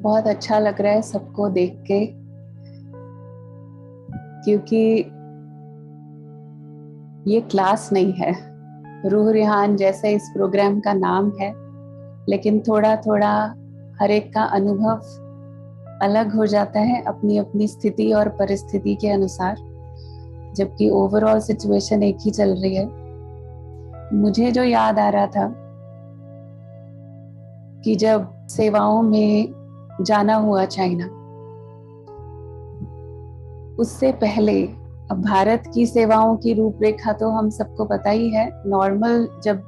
बहुत अच्छा लग रहा है सबको देख के, क्योंकि ये क्लास नहीं है। रूह रिहान जैसे इस प्रोग्राम का नाम है, लेकिन थोड़ा थोड़ा हर एक का अनुभव अलग हो जाता है अपनी अपनी स्थिति और परिस्थिति के अनुसार, जबकि ओवरऑल सिचुएशन एक ही चल रही है। मुझे जो याद आ रहा था कि जब सेवाओं में जाना हुआ चाइना, उससे पहले अब भारत की सेवाओं की रूपरेखा तो हम सबको पता ही है। नॉर्मल जब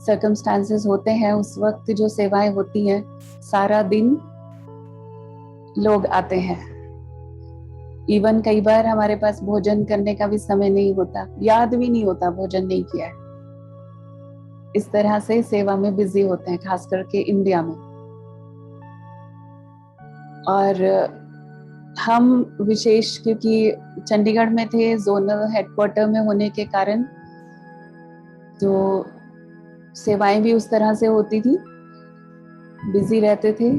सर्कमस्टांसेस होते हैं उस वक्त जो सेवाएं होती हैं, सारा दिन लोग आते हैं। इवन कई बार हमारे पास भोजन करने का भी समय नहीं होता, याद भी नहीं होता भोजन नहीं किया है। इस तरह से सेवा में बिजी होते हैं, खास करके इंडिया में। और हम विशेष क्योंकि चंडीगढ़ में थे, जोनल हेडक्वार्टर में होने के कारण, तो सेवाएं भी उस तरह से होती थी, बिजी रहते थे,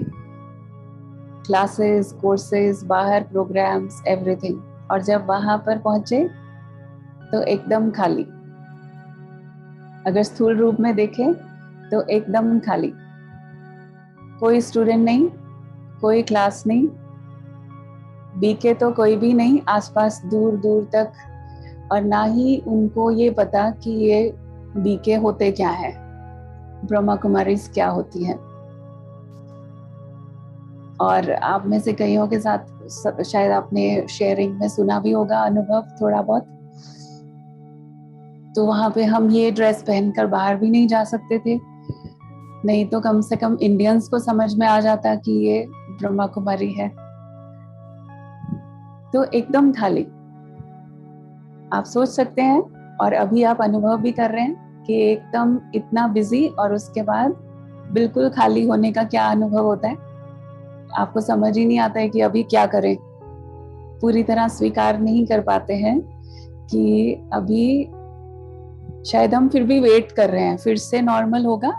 क्लासेस, कोर्सेज, बाहर प्रोग्राम्स, एवरीथिंग। और जब वहां पर पहुंचे तो एकदम खाली। अगर स्थूल रूप में देखें तो एकदम खाली, कोई स्टूडेंट नहीं, कोई क्लास नहीं, बीके तो कोई भी नहीं आसपास दूर दूर तक, और ना ही उनको ये पता कि ये बीके होते क्या है, ब्रह्मा कुमारीज क्या होती हैं। और आप में से कईयों के साथ शायद आपने शेयरिंग में सुना भी होगा अनुभव थोड़ा बहुत। तो वहां पे हम ये ड्रेस पहनकर बाहर भी नहीं जा सकते थे, नहीं तो कम से कम इंडियंस को समझ में आ जाता कि ये ब्रह्मा कुमारी है। तो एकदम खाली, आप सोच सकते हैं, और अभी आप अनुभव भी कर रहे हैं कि एकदम इतना बिजी और उसके बाद बिल्कुल खाली होने का क्या अनुभव होता है। आपको समझ ही नहीं आता है कि अभी क्या करें, पूरी तरह स्वीकार नहीं कर पाते हैं कि अभी शायद हम फिर भी वेट कर रहे हैं, फिर से नॉर्मल होगा,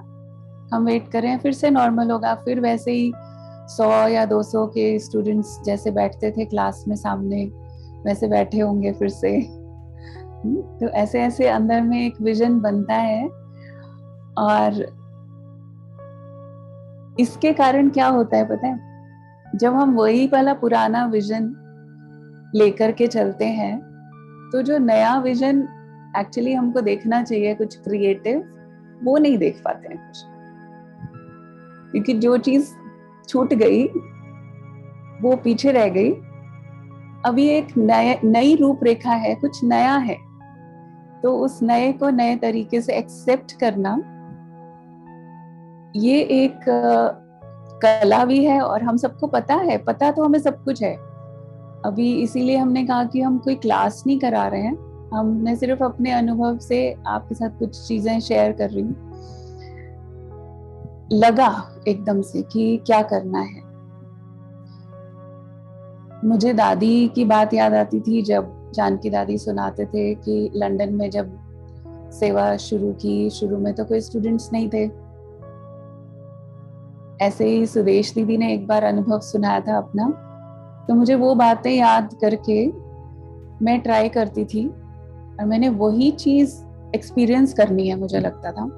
हम वेट कर रहे हैं फिर से नॉर्मल होगा, फिर वैसे ही 100 या 200 के स्टूडेंट्स जैसे बैठते थे क्लास में सामने, वैसे बैठे होंगे फिर से। तो ऐसे ऐसे अंदर में एक विजन बनता है। और इसके कारण क्या होता है पता है, जब हम वही वाला पुराना विजन लेकर के चलते हैं, तो जो नया विजन एक्चुअली हमको देखना चाहिए कुछ क्रिएटिव, वो नहीं देख पाते हैं कुछ, क्योंकि जो चीज छूट गई वो पीछे रह गई। अभी एक नई रूपरेखा है, कुछ नया है, तो उस नए को नए तरीके से एक्सेप्ट करना, ये एक कला भी है। और हम सबको पता है, पता तो हमें सब कुछ है। अभी इसीलिए हमने कहा कि हम कोई क्लास नहीं करा रहे हैं, हमने सिर्फ अपने अनुभव से आपके साथ कुछ चीजें शेयर कर रही हूँ। लगा एकदम से कि क्या करना है। मुझे दादी की बात याद आती थी, जब जानकी दादी सुनाते थे कि लंदन में जब सेवा शुरू की, शुरू में तो कोई स्टूडेंट्स नहीं थे। ऐसे ही सुदेश दीदी ने एक बार अनुभव सुनाया था अपना, तो मुझे वो बातें याद करके मैं ट्राई करती थी, और मैंने वही चीज एक्सपीरियंस करनी है, मुझे लगता था।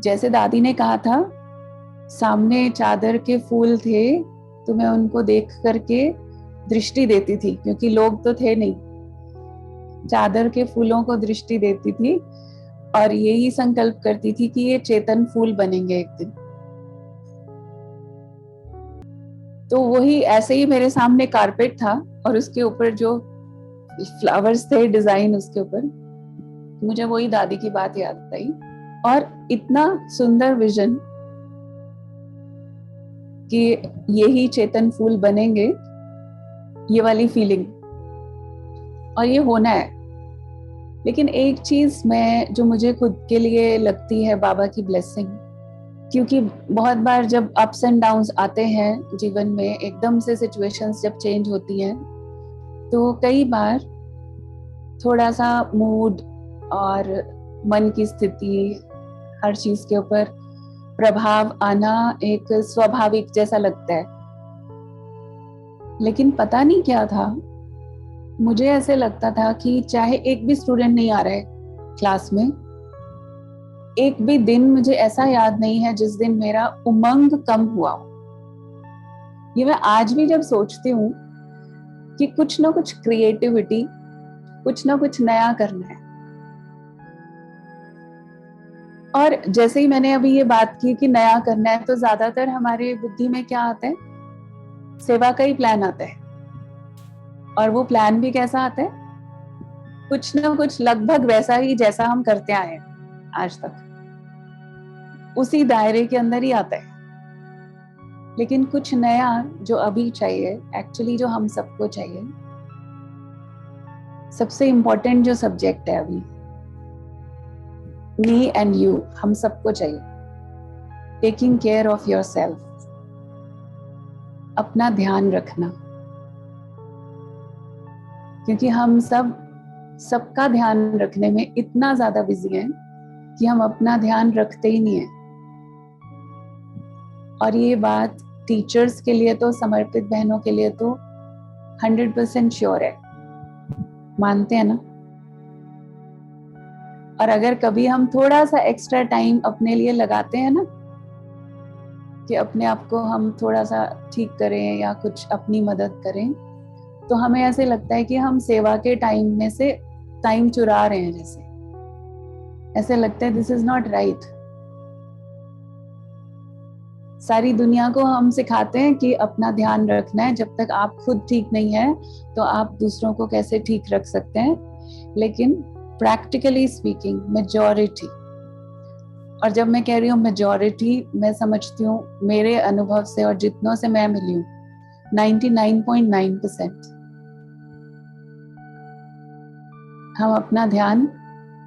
जैसे दादी ने कहा था, सामने चादर के फूल थे तो मैं उनको देख करके दृष्टि देती थी, क्योंकि लोग तो थे नहीं, चादर के फूलों को दृष्टि देती थी और यही संकल्प करती थी कि ये चेतन फूल बनेंगे एक दिन। तो वही ऐसे ही मेरे सामने कारपेट था और उसके ऊपर जो फ्लावर्स थे, डिजाइन उसके ऊपर, मुझे वही दादी की बात याद आई। और इतना सुंदर विजन कि यही चेतन फूल बनेंगे, ये वाली फीलिंग, और ये होना है। लेकिन एक चीज मैं जो मुझे खुद के लिए लगती है बाबा की ब्लेसिंग, क्योंकि बहुत बार जब अप्स एंड डाउन्स आते हैं जीवन में, एकदम से सिचुएशंस जब चेंज होती हैं, तो कई बार थोड़ा सा मूड और मन की स्थिति, हर चीज के ऊपर प्रभाव आना एक स्वाभाविक जैसा लगता है, लेकिन पता नहीं क्या था, मुझे ऐसे लगता था कि चाहे एक भी स्टूडेंट नहीं आ रहा है क्लास में, एक भी दिन मुझे ऐसा याद नहीं है जिस दिन मेरा उमंग कम हुआ हो। ये मैं आज भी जब सोचती हूँ कि कुछ ना कुछ क्रिएटिविटी, कुछ ना कुछ नया करना है। और जैसे ही मैंने अभी ये बात की कि नया करना है, तो ज्यादातर हमारे बुद्धि में क्या आता है, सेवा का ही प्लान आता है। और वो प्लान भी कैसा आता है, कुछ ना कुछ लगभग वैसा ही जैसा हम करते आए हैं आज तक, उसी दायरे के अंदर ही आता है। लेकिन कुछ नया जो अभी चाहिए, एक्चुअली जो हम सबको चाहिए, सबसे इंपॉर्टेंट जो सब्जेक्ट है अभी, मी एंड यू, हम सबको चाहिए taking care of your self, अपना ध्यान रखना। क्योंकि हम सबका ध्यान रखने में इतना ज्यादा बिजी हैं कि हम अपना ध्यान रखते ही नहीं है। और ये बात टीचर्स के लिए तो, समर्पित बहनों के लिए तो 100% श्योर है, मानते हैं ना। और अगर कभी हम थोड़ा सा एक्स्ट्रा टाइम अपने लिए लगाते हैं ना, कि अपने आप को हम थोड़ा सा ठीक करें या कुछ अपनी मदद करें, तो हमें ऐसे लगता है कि हम सेवा के टाइम में से टाइम चुरा रहे हैं। जैसे ऐसे लगता है दिस इज नॉट राइट। सारी दुनिया को हम सिखाते हैं कि अपना ध्यान रखना है, जब तक आप खुद ठीक नहीं है तो आप दूसरों को कैसे ठीक रख सकते हैं। लेकिन प्रैक्टिकली स्पीकिंग मेजॉरिटी, और जब मैं कह रही हूँ मेजॉरिटी, मैं समझती हूँ मेरे अनुभव से और जितनों से मैं मिली हूँ, 99.9% हम अपना ध्यान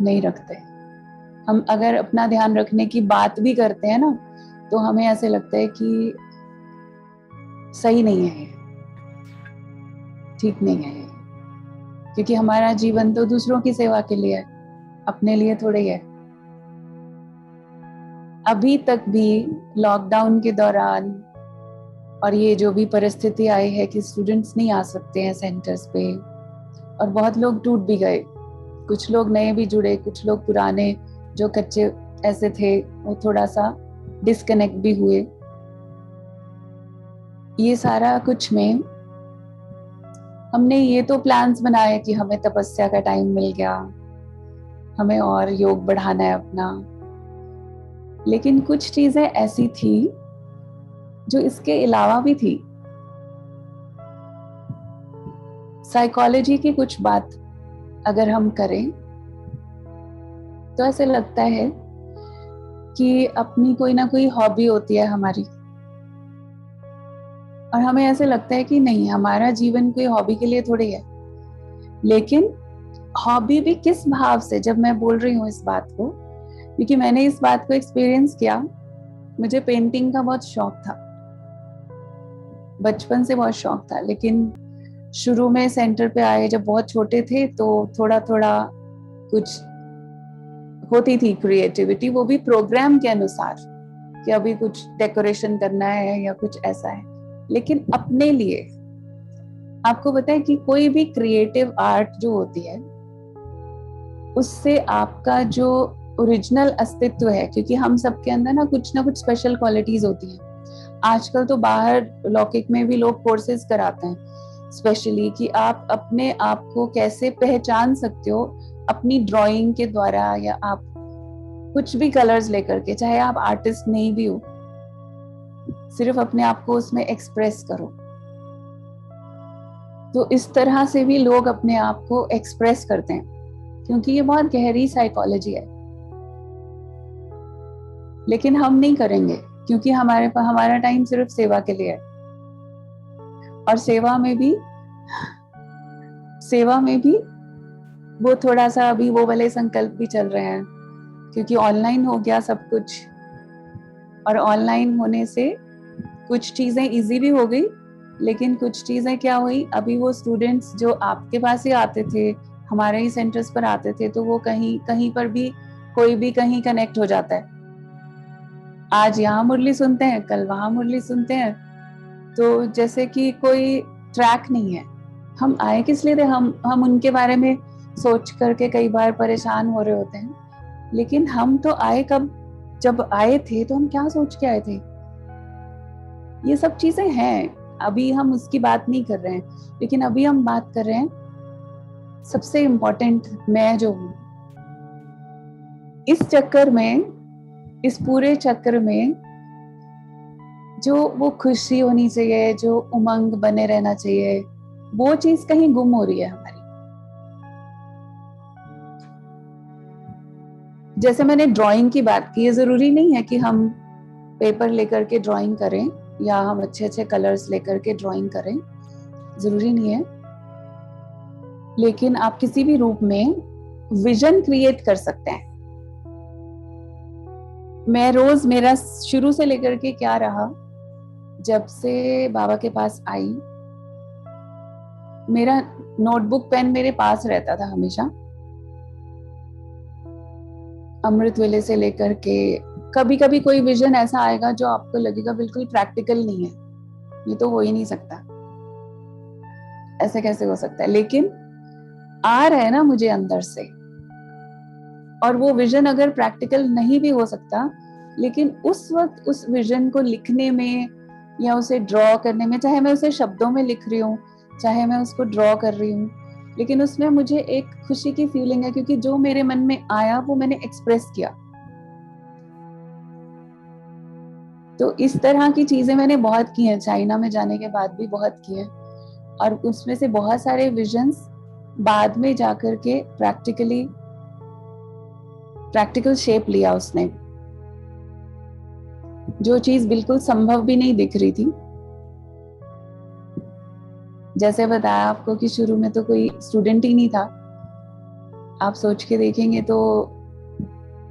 नहीं रखते। हम अगर अपना ध्यान रखने की बात भी करते हैं ना, तो हमें ऐसे लगता है कि सही नहीं है, ठीक नहीं है, क्योंकि हमारा जीवन तो दूसरों की सेवा के लिए है, अपने लिए थोड़े ही है। अभी तक भी लॉकडाउन के दौरान, और ये जो भी परिस्थिति आई है कि स्टूडेंट्स नहीं आ सकते हैं सेंटर्स पे, और बहुत लोग टूट भी गए, कुछ लोग नए भी जुड़े, कुछ लोग पुराने जो कच्चे ऐसे थे वो थोड़ा सा डिस्कनेक्ट भी हुए। ये सारा कुछ में हमने ये तो प्लान्स बनाए कि हमें तपस्या का टाइम मिल गया, हमें और योग बढ़ाना है अपना, लेकिन कुछ चीजें ऐसी थी जो इसके अलावा भी थी। साइकोलॉजी की कुछ बात अगर हम करें तो ऐसे लगता है कि अपनी कोई ना कोई हॉबी होती है हमारी, और हमें ऐसे लगता है कि नहीं, हमारा जीवन कोई हॉबी के लिए थोड़ी है। लेकिन हॉबी भी किस भाव से, जब मैं बोल रही हूँ इस बात को, क्योंकि मैंने इस बात को एक्सपीरियंस किया। मुझे पेंटिंग का बहुत शौक था, बचपन से बहुत शौक था, लेकिन शुरू में सेंटर पे आए जब बहुत छोटे थे तो थोड़ा थोड़ा कुछ होती थी क्रिएटिविटी, वो भी प्रोग्राम के अनुसार कि अभी कुछ डेकोरेशन करना है या कुछ ऐसा है। लेकिन अपने लिए, आपको पता है कि कोई भी क्रिएटिव आर्ट जो होती है, उससे आपका जो ओरिजिनल अस्तित्व है, क्योंकि हम सबके अंदर ना कुछ स्पेशल क्वालिटीज होती हैं। आजकल तो बाहर लौकिक में भी लोग कोर्सेज कराते हैं स्पेशली, कि आप अपने आप को कैसे पहचान सकते हो अपनी ड्राइंग के द्वारा, या आप कुछ भी कलर्स लेकर के, चाहे आप आर्टिस्ट नहीं भी हो, सिर्फ अपने आप को उसमें एक्सप्रेस करो। तो इस तरह से भी लोग अपने आप को एक्सप्रेस करते हैं, क्योंकि ये बहुत गहरी साइकोलॉजी है। लेकिन हम नहीं करेंगे, क्योंकि हमारा टाइम सिर्फ सेवा के लिए है। और सेवा में भी वो थोड़ा सा अभी वो वाले संकल्प भी चल रहे हैं, क्योंकि ऑनलाइन हो गया सब कुछ, और ऑनलाइन होने से कुछ चीजें इजी भी हो गई, लेकिन कुछ चीजें क्या हुई, अभी वो स्टूडेंट्स जो आपके पास ही आते थे, हमारे ही सेंटर्स पर आते थे, तो वो कहीं पर भी कोई भी कहीं कनेक्ट हो जाता है, आज यहाँ मुरली सुनते हैं, कल वहां मुरली सुनते हैं, तो जैसे कि कोई ट्रैक नहीं है। हम आए किस लिए थे? हम उनके बारे में सोच करके कई बार परेशान हो रहे होते हैं, लेकिन हम तो आए कब? जब आए थे तो हम क्या सोच के आए थे? ये सब चीजें हैं, अभी हम उसकी बात नहीं कर रहे हैं, लेकिन अभी हम बात कर रहे हैं सबसे इम्पोर्टेंट, मैं जो हूं इस चक्कर में, इस पूरे चक्कर में जो वो खुशी होनी चाहिए, जो उमंग बने रहना चाहिए, वो चीज कहीं गुम हो रही है हमारी। जैसे मैंने ड्राइंग की बात की, ये जरूरी नहीं है कि हम पेपर लेकर के ड्राइंग करें या हम अच्छे अच्छे कलर्स लेकर के ड्राइंग करें, जरूरी नहीं है। लेकिन आप किसी भी रूप में विजन क्रिएट कर सकते हैं। मैं रोज, मेरा शुरू से लेकर के क्या रहा, जब से बाबा के पास आई, मेरा नोटबुक पेन मेरे पास रहता था हमेशा। अमृत वेले से लेकर के कभी कभी कोई विजन ऐसा आएगा जो आपको लगेगा बिल्कुल प्रैक्टिकल नहीं है, ये तो हो ही नहीं सकता, ऐसे कैसे हो सकता है, लेकिन आ रहा है ना मुझे अंदर से। और वो विजन अगर प्रैक्टिकल नहीं भी हो सकता, लेकिन उस वक्त उस विजन को लिखने में या उसे ड्रॉ करने में, चाहे मैं उसे शब्दों में लिख रही हूँ, चाहे मैं उसको ड्रॉ कर रही हूँ, लेकिन उसमें मुझे एक खुशी की फीलिंग है, क्योंकि जो मेरे मन में आया वो मैंने एक्सप्रेस किया। तो इस तरह की चीजें मैंने बहुत की हैं, चाइना में जाने के बाद भी बहुत की हैं, और उसमें से बहुत सारे विजन्स बाद में जाकर के प्रैक्टिकल शेप लिया उसने। जो चीज बिल्कुल संभव भी नहीं दिख रही थी, जैसे बताया आपको कि शुरू में तो कोई स्टूडेंट ही नहीं था। आप सोच के देखेंगे तो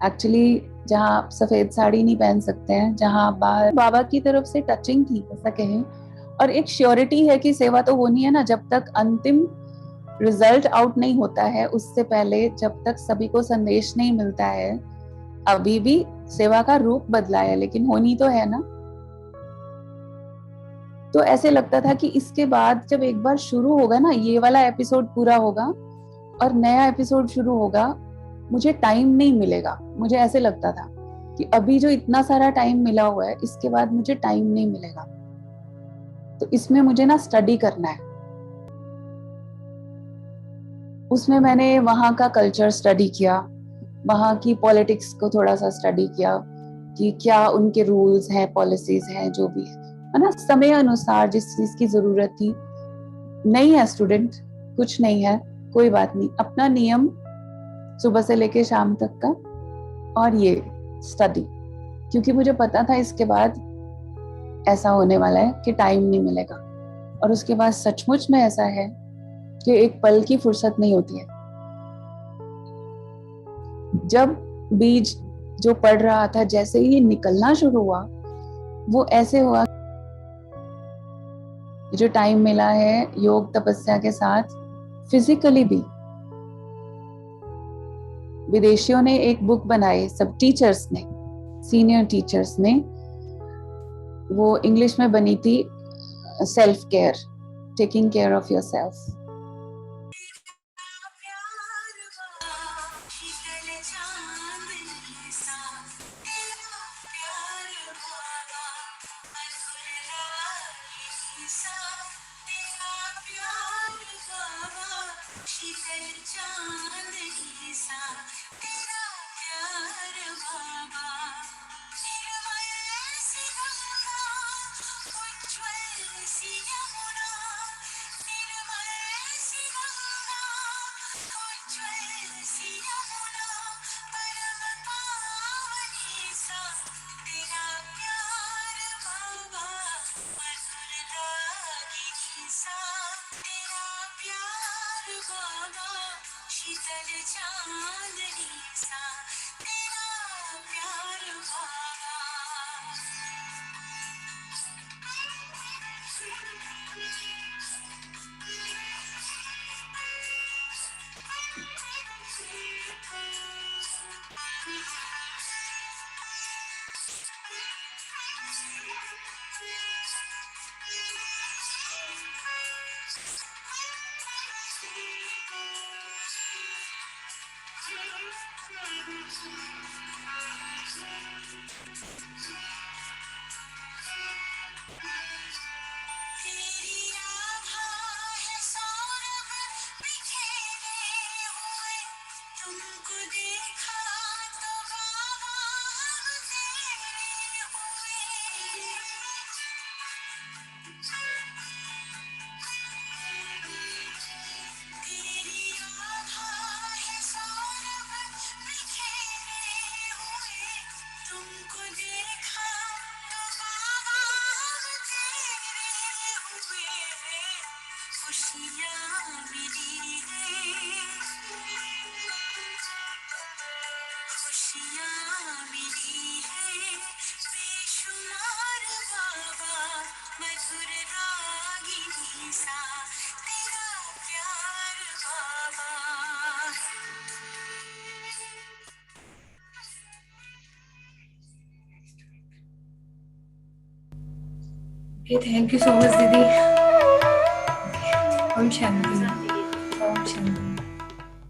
एक्चुअली जहाँ आप सफेद साड़ी नहीं पहन सकते हैं, जहाँ आप बाहर, बाबा की तरफ से टचिंग थी ऐसा कहें, और एक श्योरिटी है कि सेवा तो होनी है ना, जब तक अंतिम रिजल्ट आउट नहीं होता है, उससे पहले जब तक सभी को संदेश नहीं मिलता है, अभी भी सेवा का रूप बदला है, लेकिन होनी तो है ना। तो ऐसे लगता था कि इसके बाद जब एक बार शुरू होगा ना, ये वाला एपिसोड पूरा होगा और नया एपिसोड शुरू होगा, मुझे टाइम नहीं मिलेगा। मुझे ऐसे लगता था कि अभी जो इतना सारा टाइम मिला हुआ है, इसके बाद मुझे टाइम नहीं मिलेगा, तो इसमें मुझे ना स्टडी करना है। उसमें मैंने वहाँ का कल्चर स्टडी किया, वहाँ की पॉलिटिक्स को थोड़ा सा स्टडी किया कि क्या उनके रूल्स हैं, पॉलिसीज हैं, जो भी है ना, समय अनुसार जिस चीज की जरूरत थी। नहीं है स्टूडेंट, कुछ नहीं है, कोई बात नहीं, अपना नियम सुबह से लेके शाम तक का, और ये स्टडी, क्योंकि मुझे पता था इसके बाद ऐसा होने वाला है कि टाइम नहीं मिलेगा। और उसके बाद सचमुच में ऐसा है कि एक पल की फुर्सत नहीं होती है। जब बीज जो पड़ रहा था, जैसे ही निकलना शुरू हुआ, वो ऐसे हुआ, जो टाइम मिला है योग तपस्या के साथ, फिजिकली भी। विदेशियों ने एक बुक बनाई, सब टीचर्स ने, सीनियर टीचर्स ने, वो इंग्लिश में बनी थी, self care, taking care of your self. Thank you so much दीदी। ओम शांति। ओम शांति।